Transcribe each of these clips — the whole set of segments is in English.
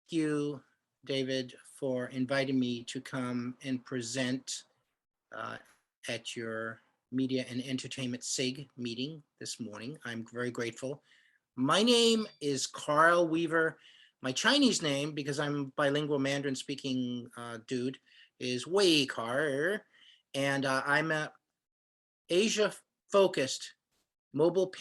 you, David, for inviting me to come and present at your Media and Entertainment SIG meeting this morning. I'm very grateful. My name is Karl Weaver. My Chinese name, because I'm a bilingual Mandarin speaking dude, is Wei Kar. And I'm a Asia focused mobile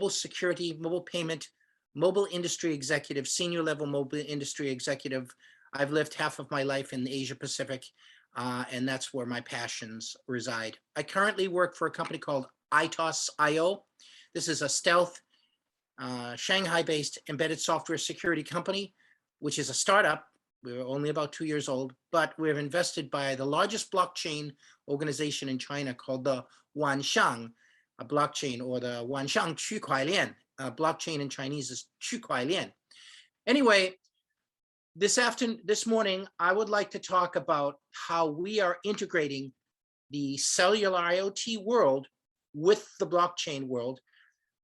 security, mobile payment, mobile industry executive, senior level mobile industry executive. I've lived half of my life in the Asia Pacific, and that's where my passions reside. I currently work for a company called ITOS.io. This is a stealth Shanghai-based embedded software security company, which is a startup. We're only about 2 years old, but we're invested by the largest blockchain organization in China called the Wanxiang blockchain, or the Wanxiang Qu blockchain in Chinese is Qu. Anyway, this morning, I would like to talk about how we are integrating the cellular IoT world with the blockchain world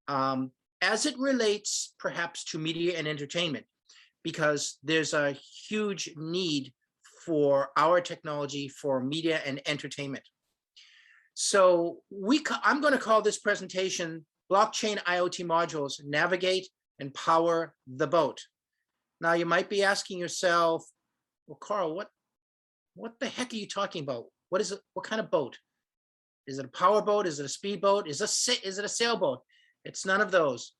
as it relates perhaps to media and entertainment, because there's a huge need for our technology for media and entertainment. So I'm going to call this presentation Blockchain IoT Modules Navigate and Power the Boat. Now you might be asking yourself, well, Karl, what the heck are you talking about? What is it? What kind of boat? Is it a power boat? Is it a speed boat? Is it a sailboat? It's none of those.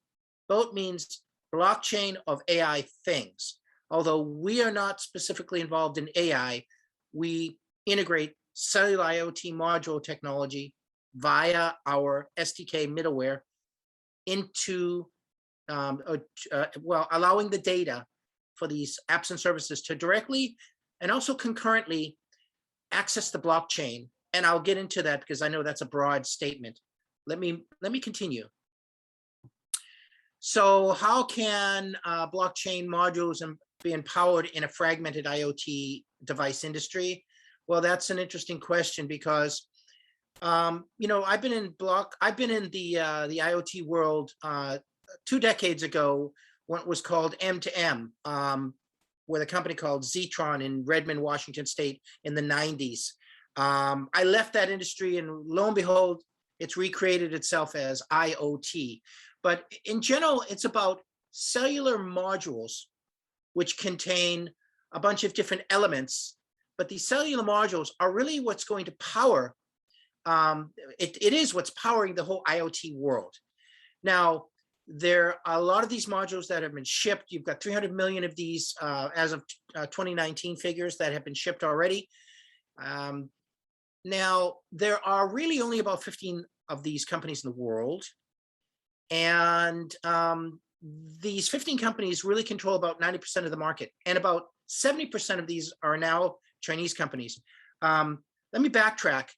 Boat means blockchain of AI things. Although we are not specifically involved in AI, we integrate cellular IoT module technology via our SDK middleware into, allowing the data for these apps and services to directly and also concurrently access the blockchain. And I'll get into that because I know that's a broad statement. Let me continue. So how can blockchain modules be empowered in a fragmented IoT device industry? Well, that's an interesting question because, I've been in the IoT world 2 decades ago, what was called M2M, with a company called Zetron in Redmond, Washington State in the 90s. I left that industry and lo and behold, it's recreated itself as IoT. But in general, it's about cellular modules, which contain a bunch of different elements. But these cellular modules are really what's going to power, it is what's powering the whole IoT world. Now, there are a lot of these modules that have been shipped. You've got 300 million of these as of 2019 figures that have been shipped already. Now, there are really only about 15 of these companies in the world. And these 15 companies really control about 90% of the market. And about 70% of these are now Chinese companies. Let me backtrack.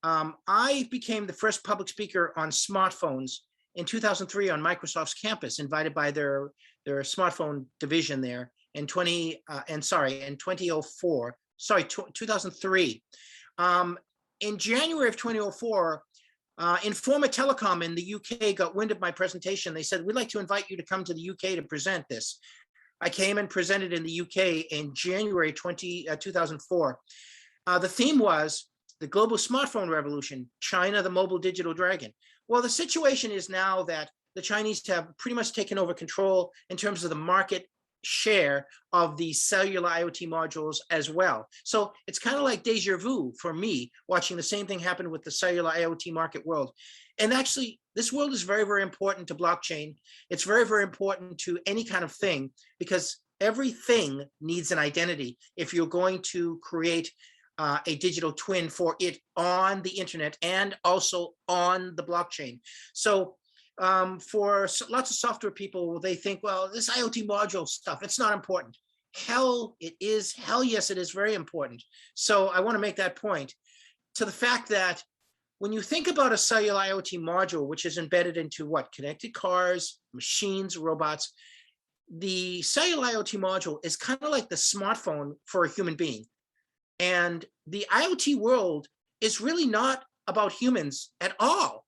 I became the first public speaker on smartphones in 2003 on Microsoft's campus, invited by their smartphone division there in 2003. In January of 2004, Informa Telecom in the UK got wind of my presentation. They said, we'd like to invite you to come to the UK to present this. I came and presented in the UK in January 2004. The theme was the global smartphone revolution, China, the mobile digital dragon. Well, the situation is now that the Chinese have pretty much taken over control in terms of the market share of the cellular IoT modules as well. So it's kind of like deja vu for me, watching the same thing happen with the cellular IoT market world. And actually, this world is very, very important to blockchain. It's very, very important to any kind of thing, because everything needs an identity if you're going to create a digital twin for it on the internet and also on the blockchain. So for lots of software people, they think, well, this IoT module stuff, it's not important. Hell, it is. Hell, yes, it is very important. So I want to make that point to the fact that when you think about a cellular IoT module, which is embedded into what? Connected cars, machines, robots, the cellular IoT module is kind of like the smartphone for a human being. And the IoT world is really not about humans at all,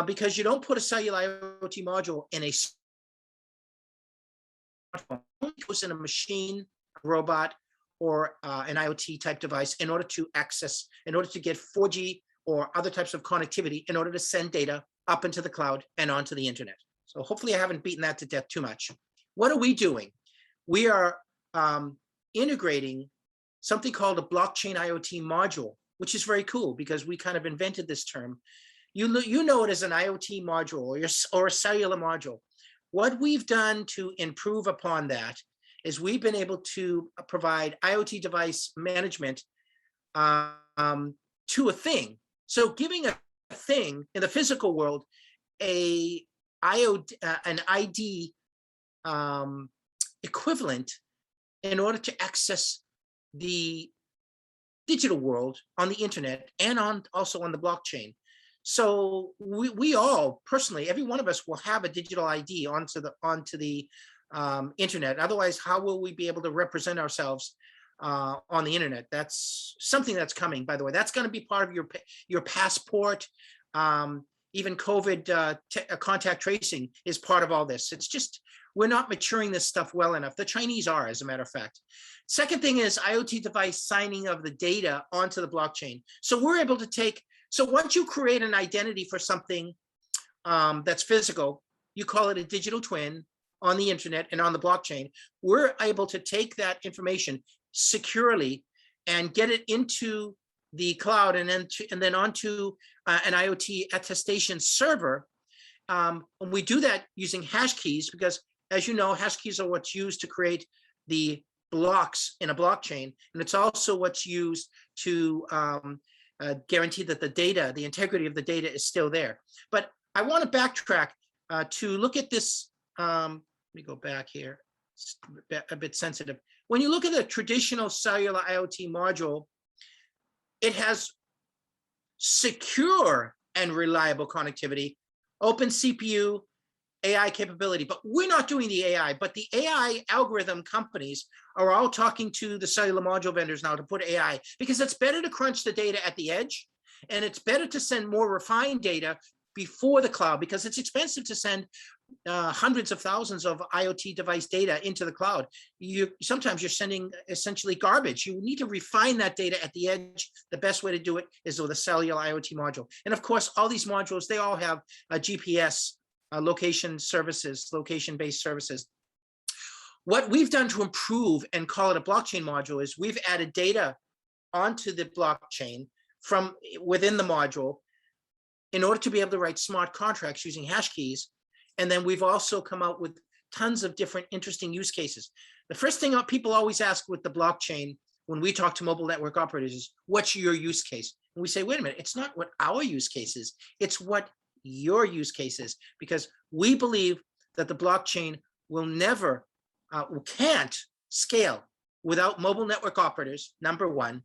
because you don't put a cellular IoT module in a only goes in a machine, a robot, or an IoT type device in order to access, in order to get 4G or other types of connectivity, in order to send data up into the cloud and onto the internet. So hopefully I haven't beaten that to death too much. What are we doing? We are integrating something called a blockchain IoT module, which is very cool because we kind of invented this term. You know it as an IoT module or a cellular module. What we've done to improve upon that is we've been able to provide IoT device management to a thing. So giving a thing in the physical world an ID equivalent in order to access the digital world on the internet and also on the blockchain. So we all personally, every one of us will have a digital ID onto the internet. Otherwise, how will we be able to represent ourselves on the internet? That's something that's coming, by the way. That's going to be part of your passport. Even COVID contact tracing is part of all this. It's just, we're not maturing this stuff well enough. The Chinese are, as a matter of fact. Second thing is IoT device signing of the data onto the blockchain. So we're able to take, so once you create an identity for something that's physical, you call it a digital twin on the internet and on the blockchain. We're able to take that information securely and get it into the cloud and then onto an IoT attestation server. And we do that using hash keys because, as you know, hash keys are what's used to create the blocks in a blockchain. And it's also what's used to guarantee that the data, the integrity of the data is still there. But I want to backtrack to look at this. Let me go back here. It's a bit sensitive. When you look at the traditional cellular IoT module, it has secure and reliable connectivity, open CPU, AI capability, but we're not doing the AI, but the AI algorithm companies are all talking to the cellular module vendors now to put AI, because it's better to crunch the data at the edge, and it's better to send more refined data before the cloud, because it's expensive to send hundreds of thousands of IoT device data into the cloud. Sometimes you're sending essentially garbage. You need to refine that data at the edge. The best way to do it is with a cellular IoT module. And of course, all these modules, they all have a GPS, location services, location-based services. What we've done to improve and call it a blockchain module is we've added data onto the blockchain from within the module in order to be able to write smart contracts using hash keys. And then we've also come out with tons of different interesting use cases. The first thing people always ask with the blockchain when we talk to mobile network operators is, what's your use case? And we say, wait a minute, it's not what our use case is, it's what your use case is, because we believe that the blockchain will never, can't scale without mobile network operators, number one,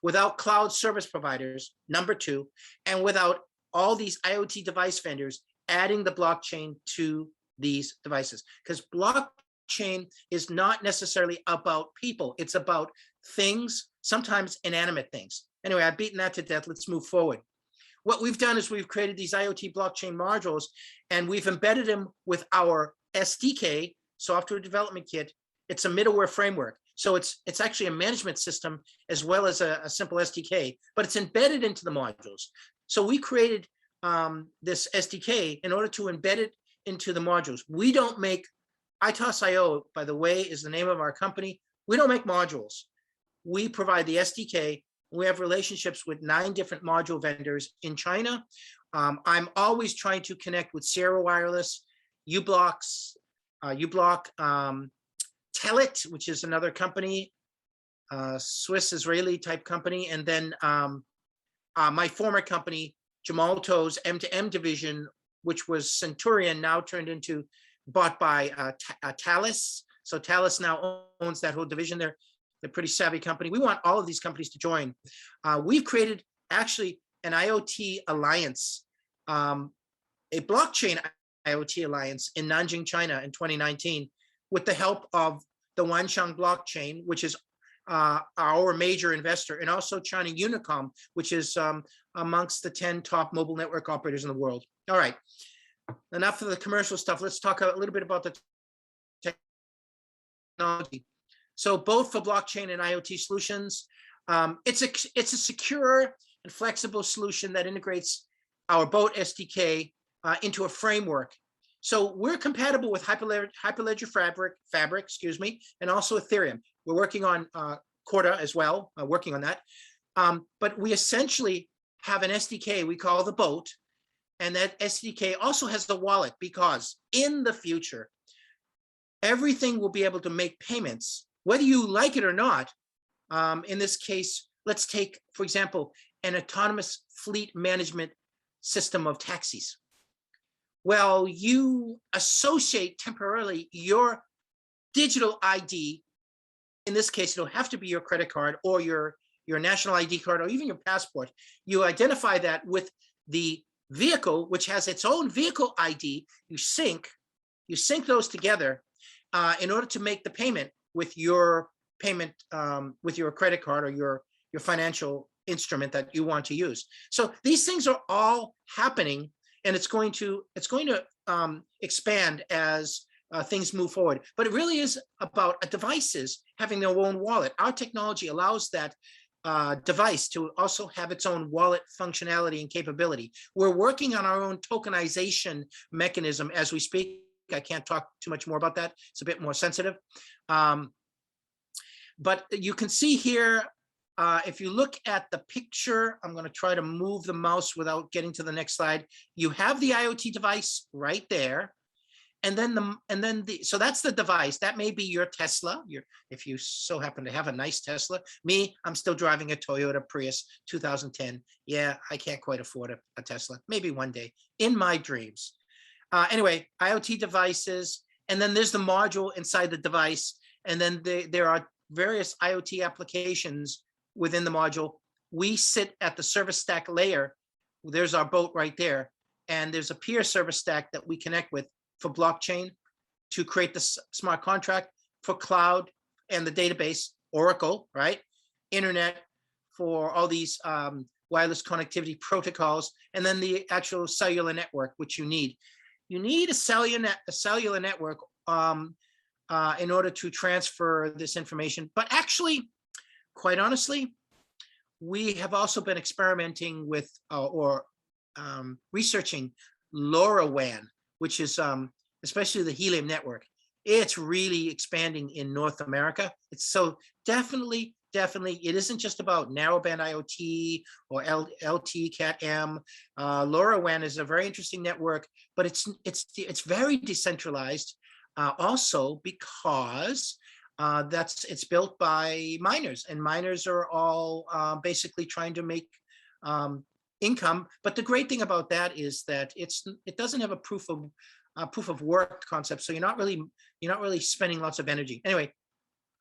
without cloud service providers, number two, and without all these IoT device vendors adding the blockchain to these devices. Because blockchain is not necessarily about people, it's about things, sometimes inanimate things. Anyway, I've beaten that to death. Let's move forward. What we've done is we've created these IoT blockchain modules, and we've embedded them with our SDK, software development kit. It's a middleware framework. So it's actually a management system as well as a simple SDK, but it's embedded into the modules. So we created this SDK in order to embed it into the modules. We don't make, ITOS.io, by the way, is the name of our company. We don't make modules. We provide the SDK. We have relationships with 9 different module vendors in China. I'm always trying to connect with Sierra Wireless, uBlock, Telit, which is another company, Swiss-Israeli type company, and then my former company, Gemalto's M2M division, which was Centurion, now turned into, bought by Thales. So Thales now owns that whole division. They're a pretty savvy company. We want all of these companies to join. We've created actually an IoT alliance, a blockchain IoT alliance in Nanjing, China in 2019, with the help of the Wansheng blockchain, which is our major investor, and also China Unicom, which is amongst the 10 top mobile network operators in the world. All right, enough of the commercial stuff. Let's talk a little bit about the technology. So both for blockchain and IoT solutions, it's a secure and flexible solution that integrates our boat SDK into a framework. So we're compatible with Hyperledger Fabric, excuse me, and also Ethereum. We're working on Corda as well, working on that. But we essentially have an SDK we call the boat, and that SDK also has the wallet, because in the future, everything will be able to make payments, whether you like it or not. In this case, let's take, for example, an autonomous fleet management system of taxis. Well, you associate temporarily your digital ID. In this case, it'll have to be your credit card or your national ID card or even your passport. You identify that with the vehicle, which has its own vehicle ID. You sync those together in order to make the payment with your with your credit card or your financial instrument that you want to use. So these things are all happening, and it's going to expand as things move forward. But it really is about devices having their own wallet. Our technology allows that device to also have its own wallet functionality and capability. We're working on our own tokenization mechanism as we speak. I can't talk too much more about that. It's a bit more sensitive. But you can see here, if you look at the picture, I'm going to try to move the mouse without getting to the next slide. You have the IoT device right there. And then so that's the device. That may be your Tesla, if you so happen to have a nice Tesla. Me, I'm still driving a Toyota Prius 2010. Yeah, I can't quite afford a Tesla. Maybe one day, in my dreams. Anyway, IoT devices, and then there's the module inside the device, and then there are various IoT applications within the module. We sit at the service stack layer. There's our boat right there, and there's a peer service stack that we connect with for blockchain to create the smart contract, for cloud and the database, Oracle, right? Internet for all these wireless connectivity protocols, and then the actual cellular network, which you need. You need a cellular network in order to transfer this information. But actually, quite honestly, we have also been experimenting with researching LoRaWAN, which is especially the helium network. It's really expanding in North America. It's so definitely, it isn't just about narrowband IoT or LTE Cat-M. LoRaWAN is a very interesting network, but it's very decentralized, also because it's built by miners, and miners are all basically trying to make income. But the great thing about that is that it doesn't have a proof of work concept, so you're not really spending lots of energy. Anyway,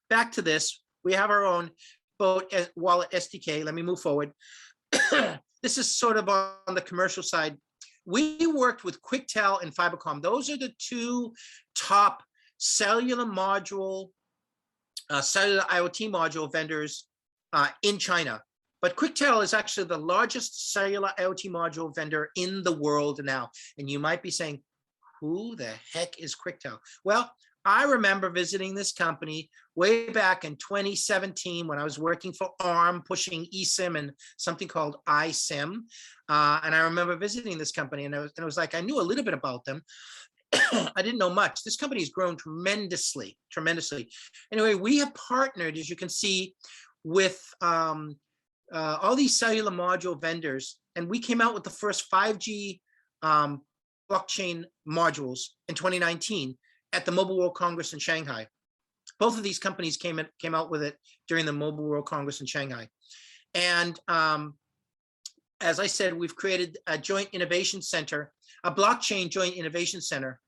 back to this. We have our own boat wallet SDK. Let me move forward. This is sort of on the commercial side. We worked with Quictel and Fibercom. Those are the two top cellular IoT module vendors in China. But Quictel is actually the largest cellular IoT module vendor in the world now. And you might be saying, who the heck is Quictel? Well, I remember visiting this company way back in 2017 when I was working for ARM, pushing eSIM and something called iSIM. And I remember visiting this company, and it was like I knew a little bit about them. I didn't know much. This company has grown tremendously. Anyway, we have partnered, as you can see, with all these cellular module vendors, and we came out with the first 5G blockchain modules in 2019 at the Mobile World Congress in Shanghai. Both of these companies came out with it during the Mobile World Congress in Shanghai. And as I said, we've created a joint innovation center, a blockchain joint innovation center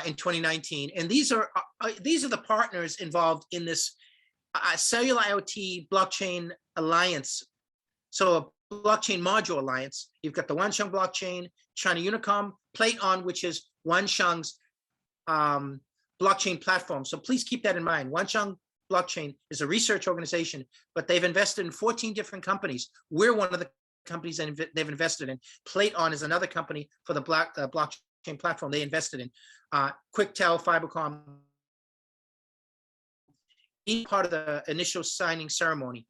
in 2019. And these are the partners involved in this cellular IoT blockchain alliance. So a blockchain module alliance. You've got the Wansheng blockchain, China Unicom, Platon, which is Wansheng's blockchain platform. So please keep that in mind. Wansheng blockchain is a research organization, but they've invested in 14 different companies. We're one of the companies that they've invested in. Platon is another company for the blockchain platform they invested in. Quictel, Fibercom, part of the initial signing ceremony.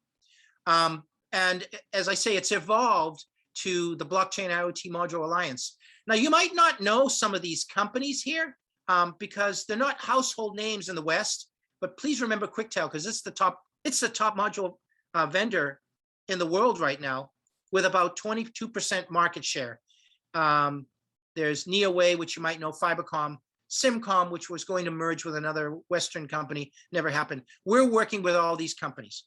And as I say, it's evolved to the Blockchain IoT Module Alliance. Now, you might not know some of these companies here because they're not household names in the West, but please remember Quicktale, because it's the top module vendor in the world right now with about 22% market share. There's NeoWay, which you might know, Fibercom, Simcom, which was going to merge with another Western company, never happened. We're working with all these companies.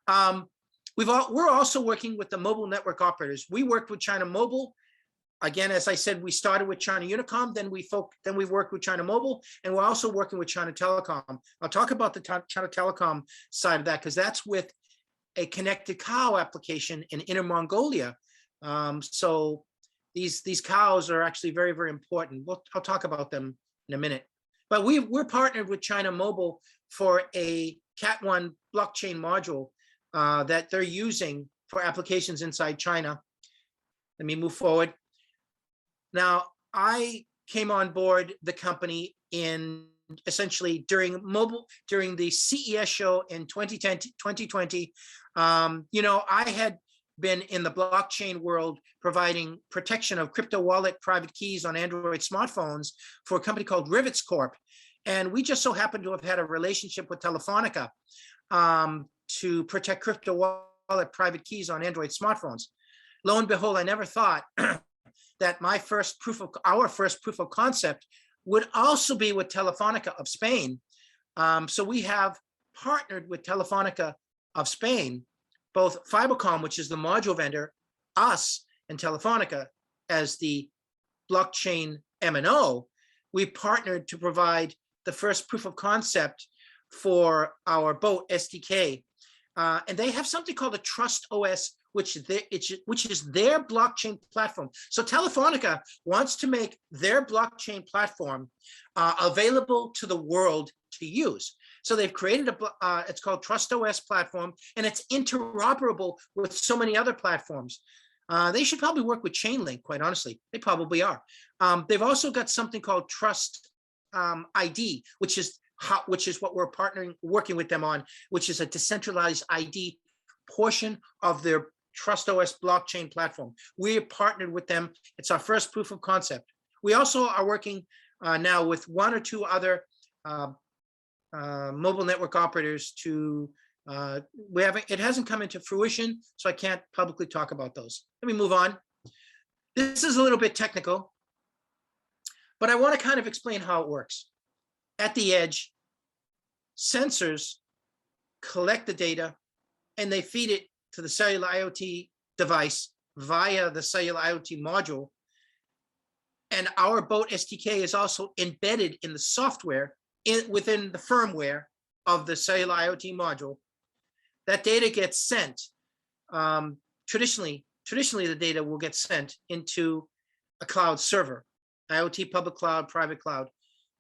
We're also working with the mobile network operators. We worked with China Mobile. Again, as I said, we started with China Unicom, then we worked with China Mobile, and we're also working with China Telecom. I'll talk about the China Telecom side of that, because that's with a connected cow application in Inner Mongolia. So these cows are actually very, very important. I'll talk about them in a minute. But we're partnered with China Mobile for a Cat1 blockchain module that they're using for applications inside China. Let me move forward. Now, I came on board the company in essentially during the CES show in 2020. You know, I had been in the blockchain world providing protection of crypto wallet private keys on Android smartphones for a company called Rivets Corp. And we just so happened to have had a relationship with Telefonica to protect crypto wallet private keys on Android smartphones. Lo and behold, I never thought that our first proof of concept would also be with Telefonica of Spain. So we have partnered with Telefonica of Spain, both Fibercom, which is the module vendor, us, and Telefonica as the blockchain MNO. We partnered to provide the first proof of concept for our boat SDK. And they have something called a Trust OS, which is their blockchain platform. So Telefonica wants to make their blockchain platform available to the world to use. So they've created it's called Trust OS platform, and it's interoperable with so many other platforms. They should probably work with Chainlink, quite honestly. They probably are. They've also got something called Trust ID, which is what we're working with them on, which is a decentralized ID portion of their Trust OS blockchain platform. We're partnered with them. It's our first proof of concept. We also are working now with one or two other mobile network operators to, it hasn't come into fruition, so I can't publicly talk about those. Let me move on. This is a little bit technical, but I want to kind of explain how it works. At the edge, sensors collect the data and they feed it to the cellular IoT device via the cellular IoT module. And our boat SDK is also embedded in the software within the firmware of the cellular IoT module. That data gets sent. Traditionally, the data will get sent into a cloud server, IoT public cloud, private cloud,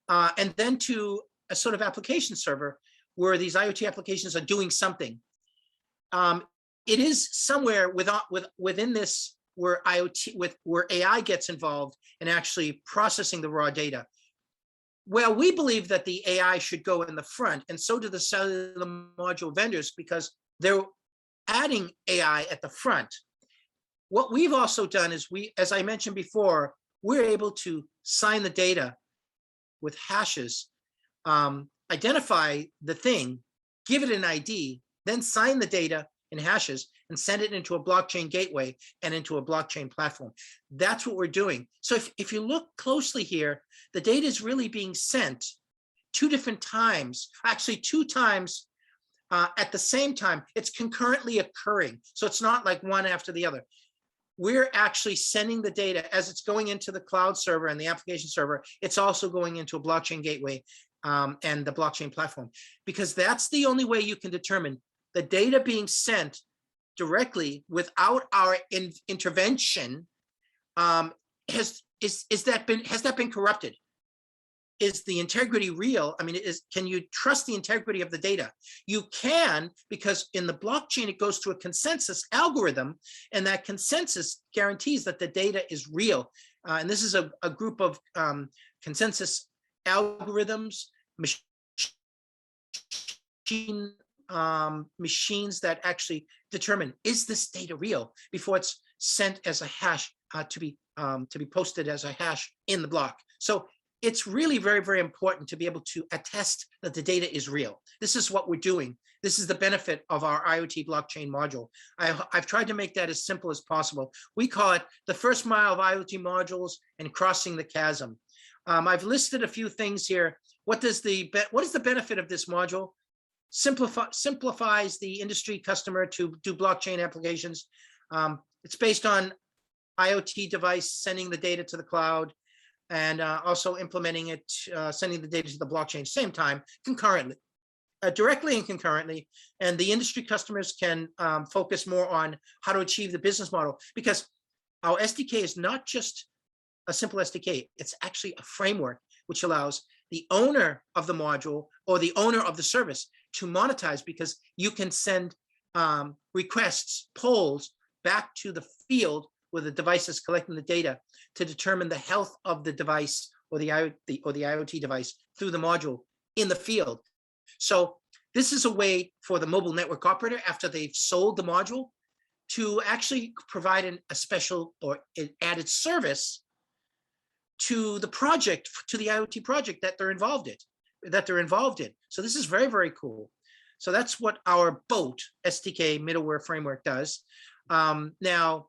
and then to a sort of application server where these IoT applications are doing something. It is somewhere within this where where AI gets involved in actually processing the raw data. Well, we believe that the AI should go in the front, and so do the cellular module vendors, because they're adding AI at the front. What we've also done is as I mentioned before, we're able to sign the data with hashes, identify the thing, give it an ID, then sign the data in hashes and send it into a blockchain gateway and into a blockchain platform. That's what we're doing. So if you look closely here, the data is really being sent 2 different times, actually 2 times at the same time. It's concurrently occurring. So it's not like one after the other. We're actually sending the data as it's going into the cloud server and the application server. It's also going into a blockchain gateway and the blockchain platform, because that's the only way you can determine the data being sent directly without our intervention. Has that been corrupted? Is the integrity real? I mean, can you trust the integrity of the data? You can, because in the blockchain, it goes to a consensus algorithm, and that consensus guarantees that the data is real. And this is a group of consensus algorithms, machine machines that actually determine, is this data real, before it's sent as a hash to be posted as a hash in the block. So it's really very, very important to be able to attest that the data is real. This is what we're doing. This is the benefit of our IoT blockchain module. I've tried to make that as simple as possible. We call it the first mile of IoT modules and crossing the chasm. I've listed a few things here. What is the benefit of this module? Simplifies the industry customer to do blockchain applications. It's based on IoT device sending the data to the cloud, and also implementing it, sending the data to the blockchain same time, concurrently, directly and concurrently. And the industry customers can focus more on how to achieve the business model, because our SDK is not just a simple SDK. It's actually a framework which allows the owner of the module or the owner of the service to monetize, because you can send requests, polls back to the field where the device is collecting the data to determine the health of the device or the IoT device through the module in the field. So this is a way for the mobile network operator, after they've sold the module, to actually provide a special or an added service to the project, to the IoT project that they're involved in. So this is very, very cool. So that's what our BOAT SDK middleware framework does. Now,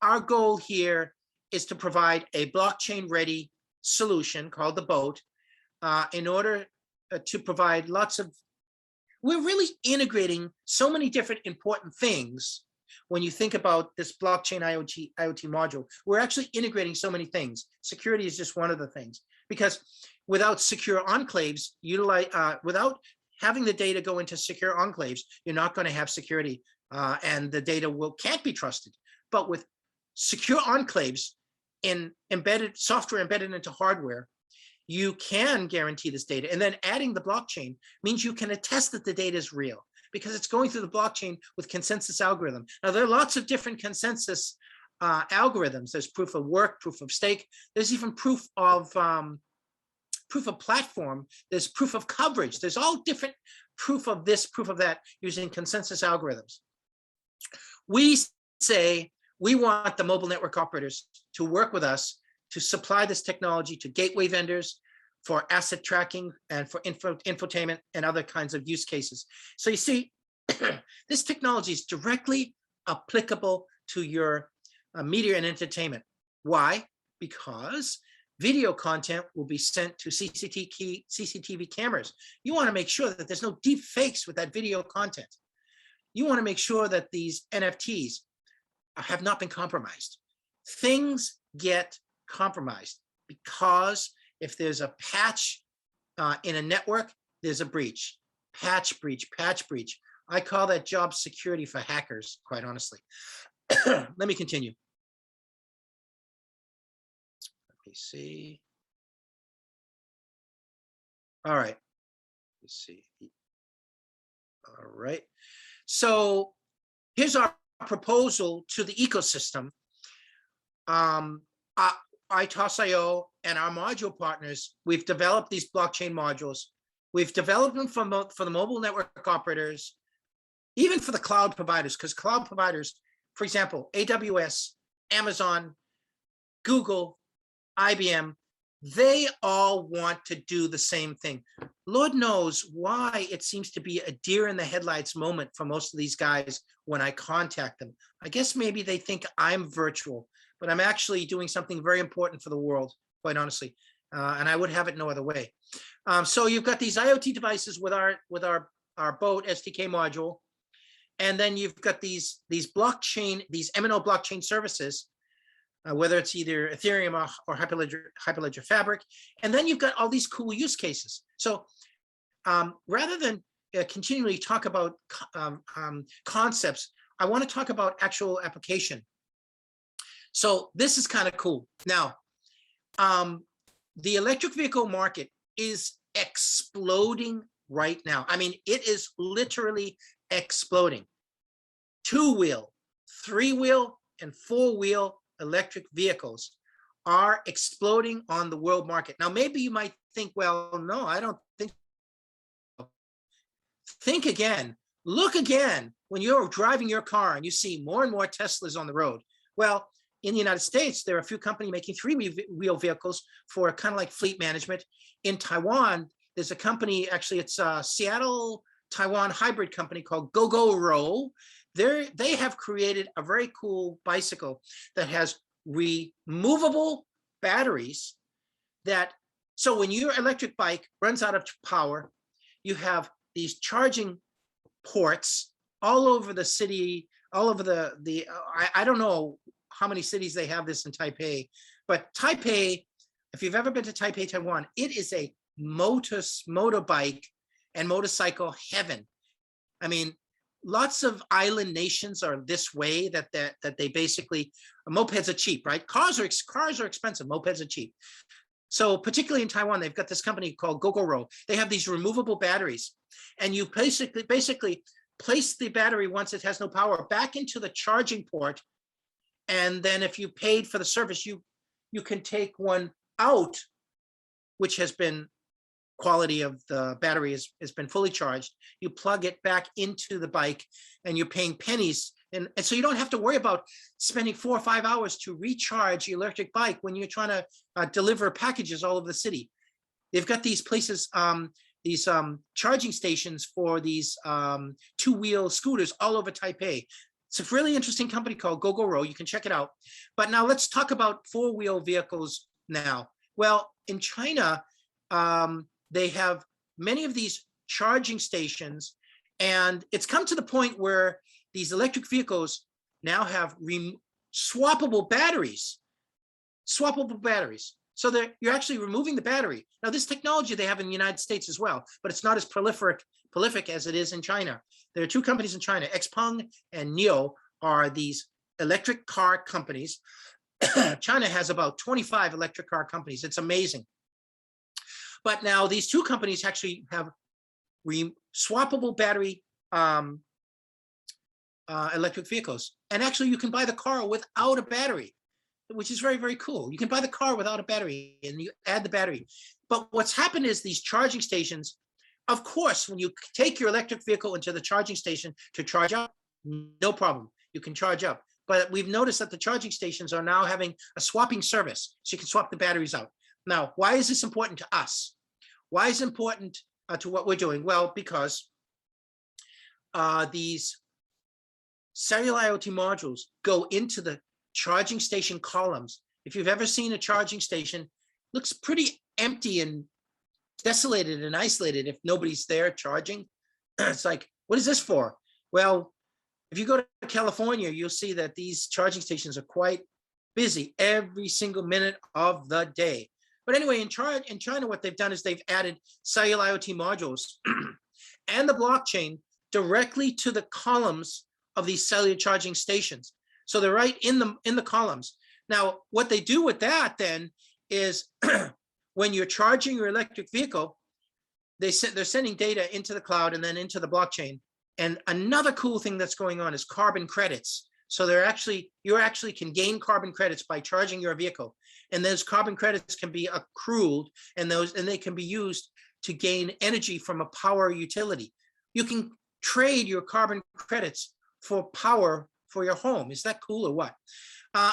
our goal here is to provide a blockchain-ready solution called the BOAT in order to provide we're really integrating so many different important things. When you think about this blockchain IoT module, we're actually integrating so many things. Security is just one of the things, because without secure enclaves, without having the data go into secure enclaves, you're not going to have security, and the data can't be trusted. But with secure enclaves in software embedded into hardware, you can guarantee this data. And then adding the blockchain means you can attest that the data is real, because it's going through the blockchain with consensus algorithm. Now, there are lots of different consensus algorithms. There's proof of work, proof of stake. There's even proof of platform. There's proof of coverage. There's all different proof of this, proof of that, using consensus algorithms. We say we want the mobile network operators to work with us to supply this technology to gateway vendors for asset tracking and for infotainment and other kinds of use cases. So you see, this technology is directly applicable to your media and entertainment. Why? Because video content will be sent to CCTV cameras. You want to make sure that there's no deep fakes with that video content. You want to make sure that these NFTs have not been compromised. Things get compromised because if there's a patch in a network, there's a breach. Patch breach, patch breach. I call that job security for hackers, quite honestly. Let me continue. Let me see. All right. Let's see. All right. So here's our proposal to the ecosystem. ITOS.io and our module partners, we've developed these blockchain modules. We've developed them for the mobile network operators, even for the cloud providers, because cloud providers, for example, AWS, Amazon, Google, IBM, they all want to do the same thing. Lord knows why it seems to be a deer in the headlights moment for most of these guys when I contact them. I guess maybe they think I'm virtual, but I'm actually doing something very important for the world, quite honestly. And I would have it no other way. So you've got these IoT devices with our BOAT SDK module. And then you've got these blockchain, these MNO blockchain services, whether it's either Ethereum or Hyperledger Fabric. And then you've got all these cool use cases. So rather than continually talk about concepts, I want to talk about actual application. So this is kind of cool. Now, the electric vehicle market is exploding right now. I mean, it is literally exploding. 2-wheel, 3-wheel, and 4-wheel electric vehicles are exploding on the world market. Now, maybe you might think, well, no, I don't think so. think again, look again when you're driving your car and you see more and more Teslas on the road. Well, in the United States, there are a few companies making three-wheel vehicles for kind of like fleet management. In Taiwan, there's a company, actually it's a Seattle, Taiwan hybrid company called Gogoro. They have created a very cool bicycle that has removable batteries that, so when your electric bike runs out of power, you have these charging ports all over the city, all over I don't know how many cities they have this in Taipei, but Taipei, if you've ever been to Taipei, Taiwan, it is a motorbike and motorcycle heaven. I mean, lots of island nations are this way, that they basically, mopeds are cheap, right? Cars are expensive, mopeds are cheap. So particularly in Taiwan, they've got this company called Gogoro. They have these removable batteries, and you basically place the battery once it has no power back into the charging port. And then if you paid for the service, you can take one out, which has been, quality of the battery has been fully charged. You plug it back into the bike and you're paying pennies. And so you don't have to worry about spending 4 or 5 hours to recharge your electric bike when you're trying to deliver packages all over the city. They've got these places, these charging stations for these two-wheel scooters all over Taipei. It's a really interesting company called Gogoro. You can check it out. But now let's talk about four-wheel vehicles now. Well, in China, they have many of these charging stations, and it's come to the point where these electric vehicles now have swappable batteries. So you're actually removing the battery. Now, this technology they have in the United States as well, but it's not as prolific as it is in China. There are two companies in China, Xpeng and NIO, are these electric car companies. China has about 25 electric car companies. It's amazing. But now these two companies actually have swappable battery electric vehicles. And actually you can buy the car without a battery, which is very, very cool. You can buy the car without a battery and you add the battery. But what's happened is these charging stations, of course, when you take your electric vehicle into the charging station to charge up, no problem, you can charge up. But we've noticed that the charging stations are now having a swapping service, so you can swap the batteries out. Now, why is this important to us? Why is it important to what we're doing? Well, because these cellular IoT modules go into the charging station columns. If you've ever seen a charging station, it looks pretty empty and desolated and isolated if nobody's there charging. It's like, what is this for? Well, if you go to California, you'll see that these charging stations are quite busy every single minute of the day. But anyway, in China, what they've done is they've added cellular IoT modules and the blockchain directly to the columns of these cellular charging stations. So they're right in the columns. Now, what they do with that then is when you're charging your electric vehicle, they're sending data into the cloud and then into the blockchain. And another cool thing that's going on is carbon credits. So you actually can gain carbon credits by charging your vehicle. And those carbon credits can be accrued, and they can be used to gain energy from a power utility. You can trade your carbon credits for power for your home. Is that cool or what?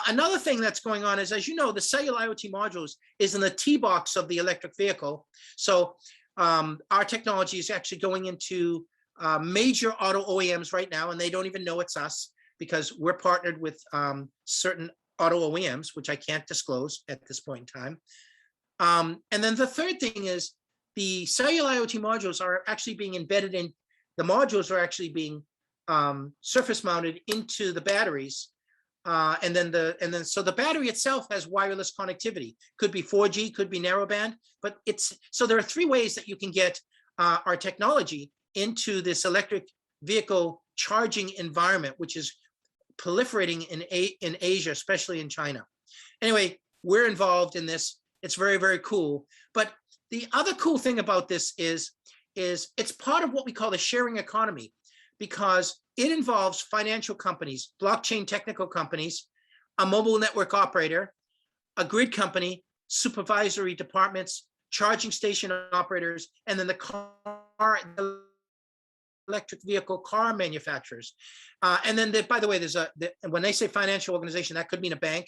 Another thing that's going on is, as you know, the cellular IoT modules is in the T-box of the electric vehicle. So our technology is actually going into major auto OEMs right now, and they don't even know it's us because we're partnered with certain auto OEMs, which I can't disclose at this point in time. And then the third thing is the cellular IoT modules are actually being embedded in, the modules are actually being surface mounted into the batteries. And then so the battery itself has wireless connectivity. Could be 4G, could be narrowband, but so there are three ways that you can get our technology into this electric vehicle charging environment, which is proliferating in Asia, especially in China. Anyway, we're involved in this. It's very, very cool. But the other cool thing about this is it's part of what we call the sharing economy, because it involves financial companies, blockchain technical companies, a mobile network operator, a grid company, supervisory departments, charging station operators, and then the electric vehicle car manufacturers. And then, by the way, when they say financial organization, that could mean a bank.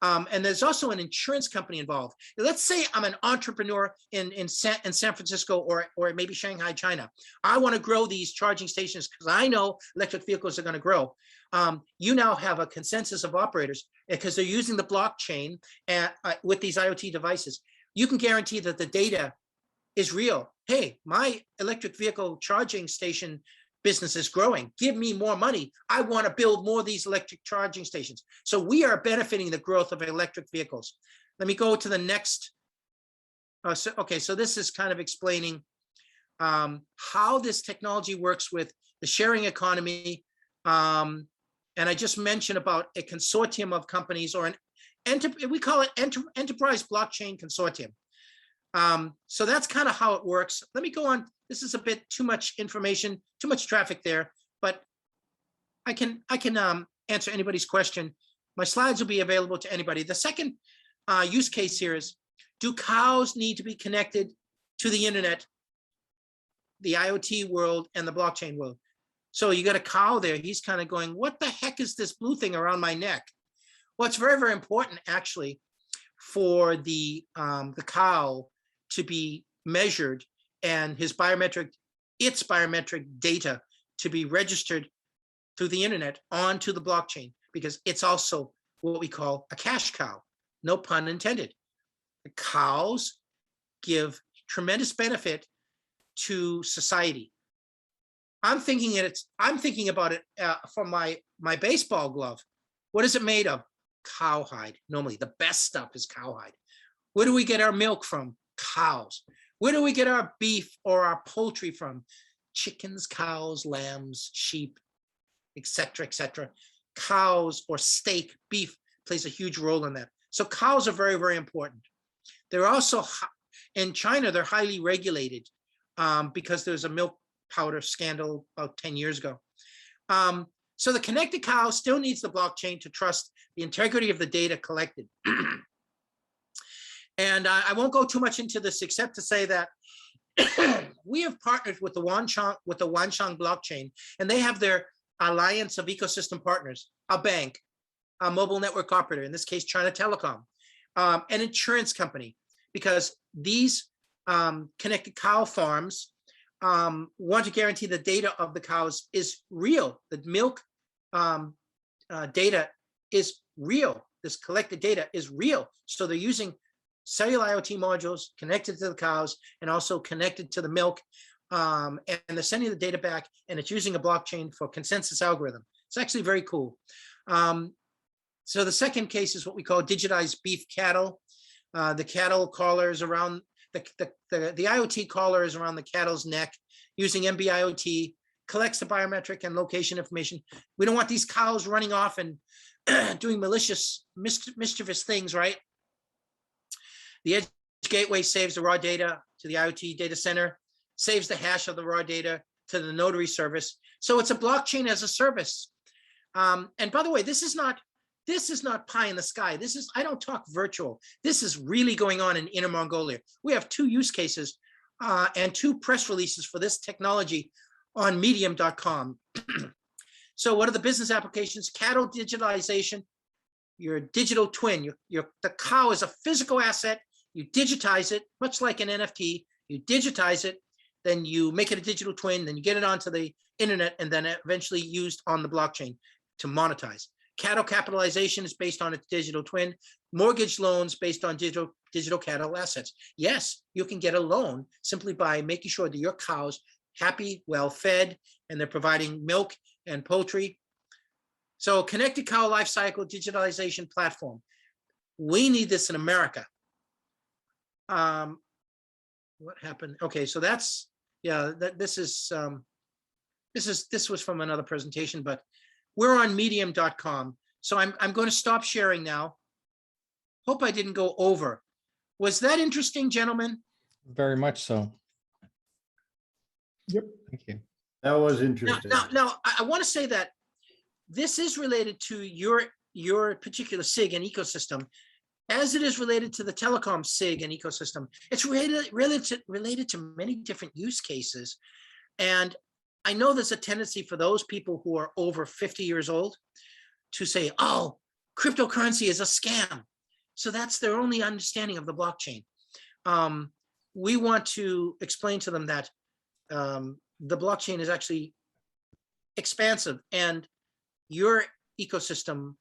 And there's also an insurance company involved. Let's say I'm an entrepreneur in San Francisco or maybe Shanghai, China. I want to grow these charging stations because I know electric vehicles are going to grow. You now have a consensus of operators because they're using the blockchain with these IoT devices. You can guarantee that the data is real. Hey, my electric vehicle charging station business is growing. Give me more money. I want to build more of these electric charging stations. So we are benefiting the growth of electric vehicles. Let me go to the next. So this is kind of explaining how this technology works with the sharing economy. And I just mentioned about a consortium of companies, or we call it enterprise blockchain consortium. So that's kind of how it works. Let me go on. This is a bit too much information, too much traffic there, but I can answer anybody's question. My slides will be available to anybody. The second use case here is, do cows need to be connected to the internet, the IoT world and the blockchain world? So you got a cow there. He's kind of going, what the heck is this blue thing around my neck? Well, it's very, very important actually for the cow to be measured and its biometric data to be registered through the internet onto the blockchain, because it's also what we call a cash cow, no pun intended. The cows give tremendous benefit to society. I'm thinking about it from my baseball glove. What is it made of? Cowhide. Normally, the best stuff is cowhide. Where do we get our milk from? Cows. Where do we get our beef or our poultry from? Chickens, cows, lambs, sheep, etc., etc. Cows or steak, beef plays a huge role in that. So cows are very, very important. They're also, in China, they're highly regulated because there's a milk powder scandal about 10 years ago. So the connected cow still needs the blockchain to trust the integrity of the data collected. And I won't go too much into this except to say that we have partnered with the Wanshang blockchain, and they have their alliance of ecosystem partners, a bank, a mobile network operator, in this case, China Telecom, an insurance company, because these connected cow farms want to guarantee the data of the cows is real. The milk data is real. This collected data is real. So they're using cellular IoT modules connected to the cows and also connected to the milk. And they're sending the data back, and it's using a blockchain for consensus algorithm. It's actually very cool. So the second case is what we call digitized beef cattle. The cattle collar is around, the IoT collar is around the cattle's neck using MBIoT, collects the biometric and location information. We don't want these cows running off and doing malicious, mischievous things, right? The edge gateway saves the raw data to the IoT data center, saves the hash of the raw data to the notary service. So it's a blockchain as a service. And by the way, this is not pie in the sky. I don't talk virtual. This is really going on in Inner Mongolia. We have 2 use cases and 2 press releases for this technology on medium.com. So what are the business applications? Cattle digitalization, your digital twin. The cow is a physical asset. You digitize it, much like an NFT. You digitize it, then you make it a digital twin, then you get it onto the internet, and then eventually used on the blockchain to monetize. Cattle capitalization is based on its digital twin. Mortgage loans based on digital cattle assets. Yes, you can get a loan simply by making sure that your cows happy, well fed, and they're providing milk and poultry. So connected cow life cycle digitalization platform. We need this in America. What happened? Okay, so that's, yeah, this was from another presentation, but we're on medium.com. So I'm going to stop sharing now. Hope I didn't go over. Was that interesting, gentlemen? Very much so. Yep. Thank you. That was interesting. Now I want to say that this is related to your particular SIG and ecosystem, as it is related to the telecom SIG and ecosystem. It's related to many different use cases. And I know there's a tendency for those people who are over 50 years old to say, oh, cryptocurrency is a scam. So that's their only understanding of the blockchain. We want to explain to them that the blockchain is actually expansive, and your ecosystem,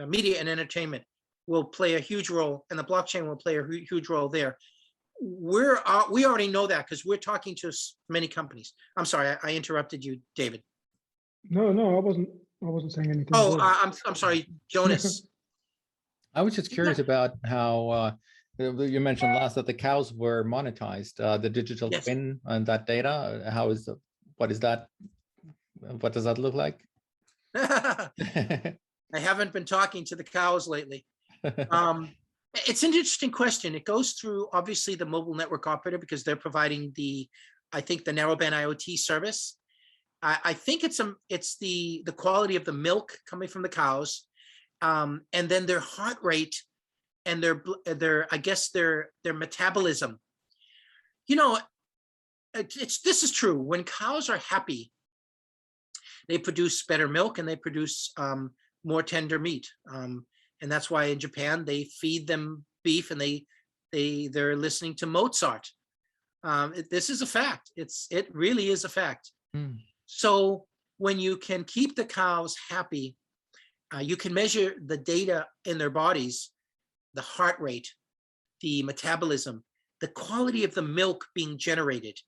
media and entertainment, will play a huge role, and the blockchain will play a huge role there. We already know that because we're talking to many companies. I'm sorry, I interrupted you, David. No, I wasn't saying anything. Oh, I'm sorry, Jonas. I was just curious about how you mentioned last that the cows were monetized, the digital Yes. twin and that data. What is that? What does that look like? I haven't been talking to the cows lately. It's an interesting question. It goes through, obviously, the mobile network operator, because they're providing I think the narrowband IoT service. I think it's the quality of the milk coming from the cows, and then their heart rate and their I guess their metabolism. You know, this is true. When cows are happy, they produce better milk and they produce more tender meat. And that's why in Japan they feed them beef and they're listening to Mozart. This is a fact. It really is a fact. Mm. So when you can keep the cows happy, you can measure the data in their bodies, the heart rate, the metabolism, the quality of the milk being generated,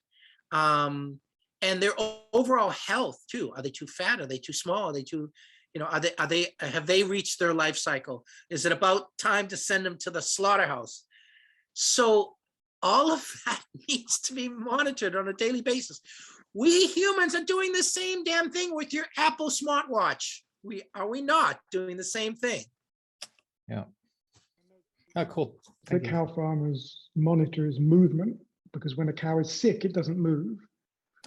and their overall health too. Are they too fat? Are they too small? Are they too, have they reached their life cycle? Is it about time to send them to the slaughterhouse? So all of that needs to be monitored on a daily basis. We humans are doing the same damn thing with your Apple smartwatch. Are we not doing the same thing? Yeah. Oh, cool. The cow farmers monitor his movement, because when a cow is sick, it doesn't move.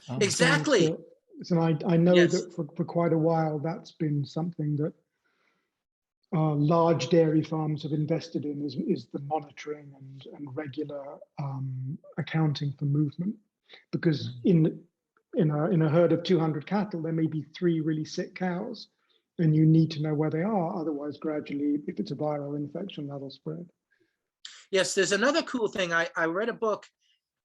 Oh. Exactly. So I know Yes. that for quite a while, that's been something that large dairy farms have invested in, is the monitoring and regular accounting for movement. Because in a herd of 200 cattle, there may be 3 really sick cows, and you need to know where they are. Otherwise, gradually, if it's a viral infection, that'll spread. Yes, there's another cool thing. I read a book.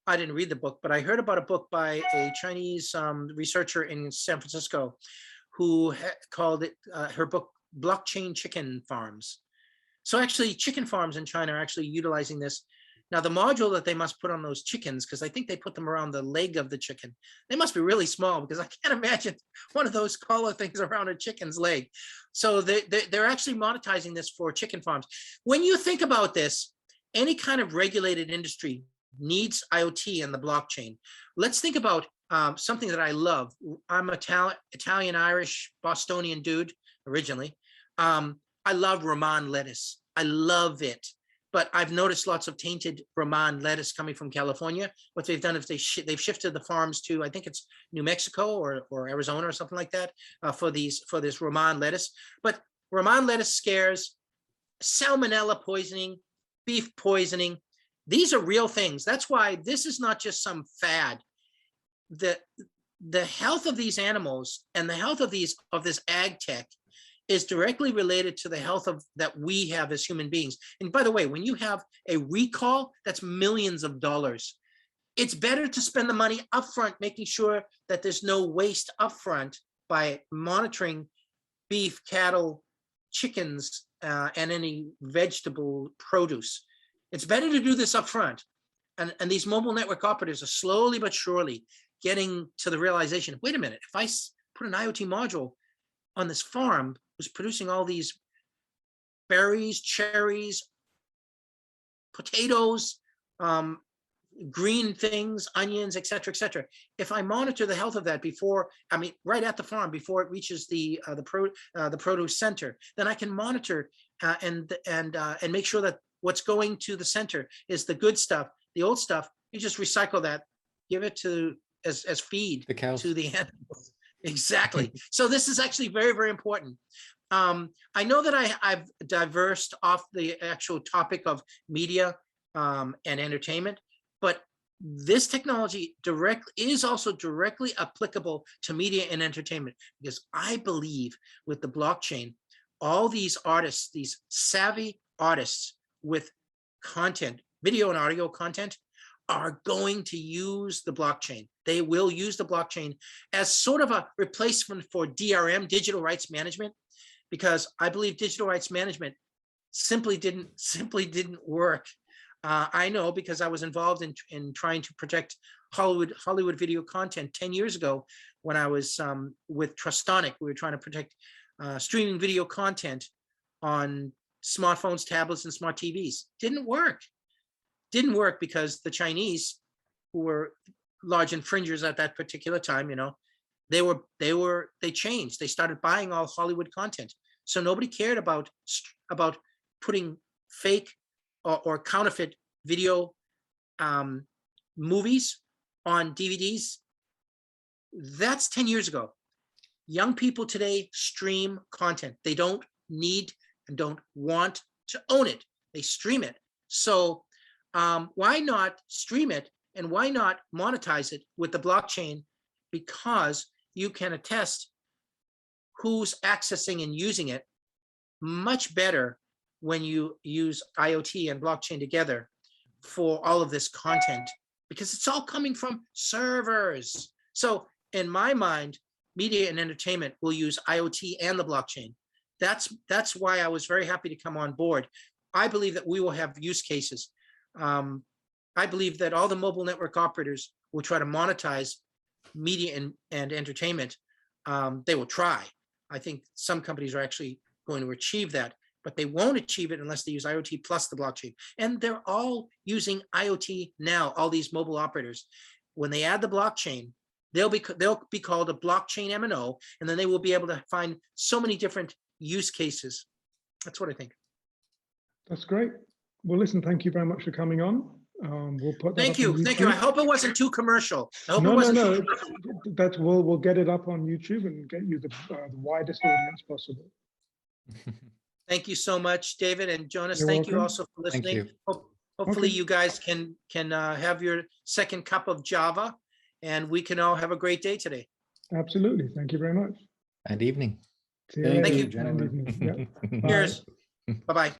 I didn't read the book, but I heard about a book by a Chinese researcher in San Francisco who called it, her book, Blockchain Chicken Farms. So actually, chicken farms in China are actually utilizing this. Now, the module that they must put on those chickens, because I think they put them around the leg of the chicken, they must be really small, because I can't imagine one of those collar things around a chicken's leg. So they're actually monetizing this for chicken farms. When you think about this, any kind of regulated industry needs IoT and the blockchain. Let's think about something that I love. I'm Italian, Irish, Bostonian dude originally. I love romaine lettuce. I love it. But I've noticed lots of tainted romaine lettuce coming from California. What they've done is they've shifted the farms to, I think it's New Mexico or Arizona or something like that, for this romaine lettuce. But romaine lettuce scares, salmonella poisoning, beef poisoning. These are real things. That's why this is not just some fad. The health of these animals and the health of this ag tech is directly related to the health that we have as human beings. And by the way, when you have a recall, that's millions of dollars. It's better to spend the money upfront, making sure that there's no waste upfront by monitoring beef, cattle, chickens, and any vegetable produce. It's better to do this upfront. And these mobile network operators are slowly but surely getting to the realization, wait a minute, if I put an IoT module on this farm who's producing all these berries, cherries, potatoes, green things, onions, et cetera, if I monitor the health of that right at the farm, before it reaches the produce center, then I can monitor and make sure that what's going to the center is the good stuff. The old stuff, you just recycle that, give it as feed to the animals. Exactly. So this is actually very, very important. I know that I've diversed off the actual topic of media and entertainment, but this technology is also directly applicable to media and entertainment, because I believe with the blockchain, all these artists, these savvy artists with content, video and audio content, are going to use the blockchain. They will use the blockchain as sort of a replacement for DRM, digital rights management, because I believe digital rights management simply didn't work. I know, because I was involved in trying to protect Hollywood video content 10 years ago when I was with Trustonic. We were trying to protect streaming video content on smartphones, tablets, and smart TVs. Didn't work because the Chinese, who were large infringers at that particular time, they changed. They started buying all Hollywood content. So nobody cared about putting fake or counterfeit video movies on DVDs. That's 10 years ago. Young people today stream content. They don't need and don't want to own it. They stream it. So why not stream it, and why not monetize it with the blockchain? Because you can attest who's accessing and using it much better when you use IoT and blockchain together for all of this content, because it's all coming from servers. So in my mind, media and entertainment will use IoT and the blockchain. That's why I was very happy to come on board. I believe that we will have use cases. I believe that all the mobile network operators will try to monetize media and entertainment. They will try. I think some companies are actually going to achieve that, but they won't achieve it unless they use IoT plus the blockchain. And they're all using IoT now, all these mobile operators. When they add the blockchain, they'll be called a blockchain MNO, and then they will be able to find so many different use cases. That's what I think. That's great. Well, listen, thank you very much for coming on. We'll put that Thank up you. on Thank you. I YouTube. hope it wasn't too commercial. I hope No, it wasn't no, too no. That's we'll get it up on YouTube and get you the widest audience possible. Thank you so much, David and Jonas. You're thank you welcome. also for listening. you. Hopefully Okay. you guys can have your second cup of Java, and we can all have a great day today. Absolutely. Thank you very much. And evening. See you Thank later. you, And gentlemen. evening. Yeah. Bye. Cheers. Bye-bye.